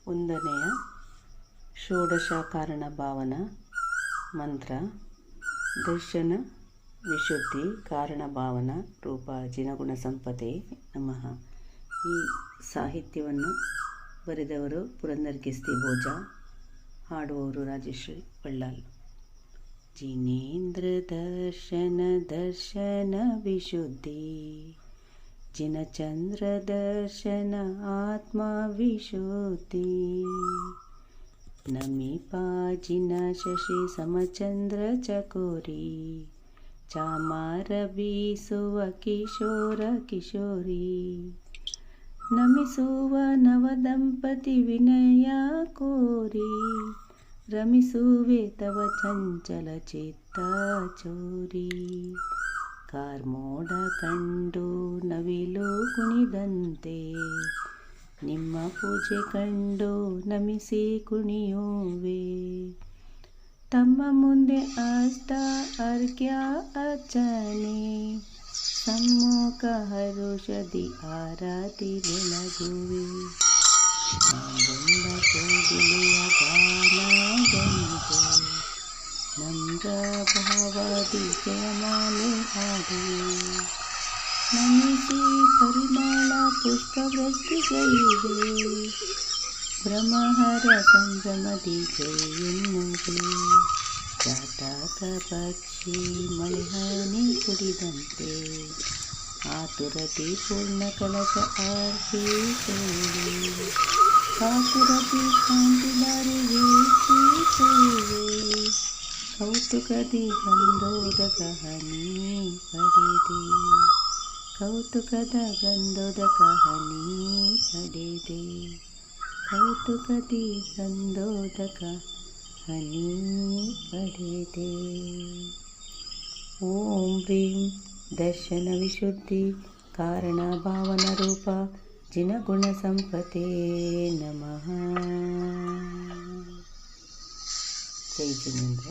ಒಂದನೆಯ ಷೋಡಶ ಕಾರಣ ಭಾವನ ಮಂತ್ರ. ದರ್ಶನ ವಿಶುದ್ಧಿ ಕಾರಣ ಭಾವನ ರೂಪ ಜಿನಗುಣ ಸಂಪದೆ ನಮಃ. ಈ ಸಾಹಿತ್ಯವನ್ನು ಬರೆದವರು ಪುರಂದರ್ ಕಿಸ್ತಿ ಭೋಜ, ಹಾಡುವವರು ರಾಜಶ್ರೀ ಬಳ್ಳಾಲ್. ಜಿನೇಂದ್ರ ದರ್ಶನ ದರ್ಶನ ವಿಶುದ್ಧಿ, ಜಿನಚಂದ್ರ ದರ್ಶನ ಆತ್ಮ ವಿಶುದ್ಧಿ. ನಮಿಪಾ ಜಿನ ಶಶಿ ಸಮಚಂದ್ರ ಚಕೋರಿ, ಚಾಮಾರ ಬೀಸುವ ಕಿಶೋರ ಕಿಶೋರಿ. ನಮಿಸುವ ನವದಂಪತಿ ವಿನಯ ಕೋರಿ, ರಮಿಸುವೆ ತವ ಚಂಚಲ ಚಿತ್ತ ಚೋರಿ. ಕಾರ್ಮೋಡ ಕಂಡು ನವಿಲು ಕುಣಿದಂತೆ, ನಿಮ್ಮ ಪೂಜೆ ಕಂಡು ನಮಿಸಿ ಕುಣಿಯುವೆ. ತಮ್ಮ ಮುಂದೆ ಅಷ್ಟ ಅರ್ಘ್ಯ ಅರ್ಚನೆ, ಸಮ್ಮುಖ ಹರುಷದಿ ಆರತಿ ಬೆಳಗುವೆ. ನಾಂದೆಂಬ ಕೋಗಿಲೆಯ ಗಾನದಂತೆ, ನಮ್ರ ಭಾವದಿ ಜಯಮಾಲೆ ಹಾಡುವೆ. ನಮಿಸಿ ಪರಿಮಳ ಪುಷ್ಪವೃಷ್ಟಿಗೈವೆ, ಬ್ರಹ್ಮಹರ ಸಂಭ್ರಮದಿ ಜಯೆನ್ನುವೆ. ಜಾತಕ ಪಕ್ಷಿ ಮಳೆಹನಿ ಕುಡಿದಂತೆ, ಆತುರತಿ ಪೂರ್ಣ ಕಲಶ ಅರ್ಪಿಸುವೆ. ಕಾತುರತಿ ಶಾಂತಿ ದಾರಿ ವೀಕ್ಷಿಸುವೆ. ಕೌತುಕದಿ ಗಂಧೋದಕ ಹನಿ ಪಡೆದೆ, ಕೌತುಕದ ಗಂಧೋದಕ ಹನಿ ಪಡೆದೆ. ಕೌತುಕದಿ ಗಂಧೋದಕ ಹನಿ ಪಡೆದೆ. ಓಂ ಹ್ರೀಂ ದರ್ಶನ ವಿಶುದ್ಧಿ ಕಾರಣ ಭಾವನ ರೂಪ ಜಿನಗುಣ ಸಂಪತೆ ನಮಃ. ಜೈ ಜಿನೇಂದ್ರ.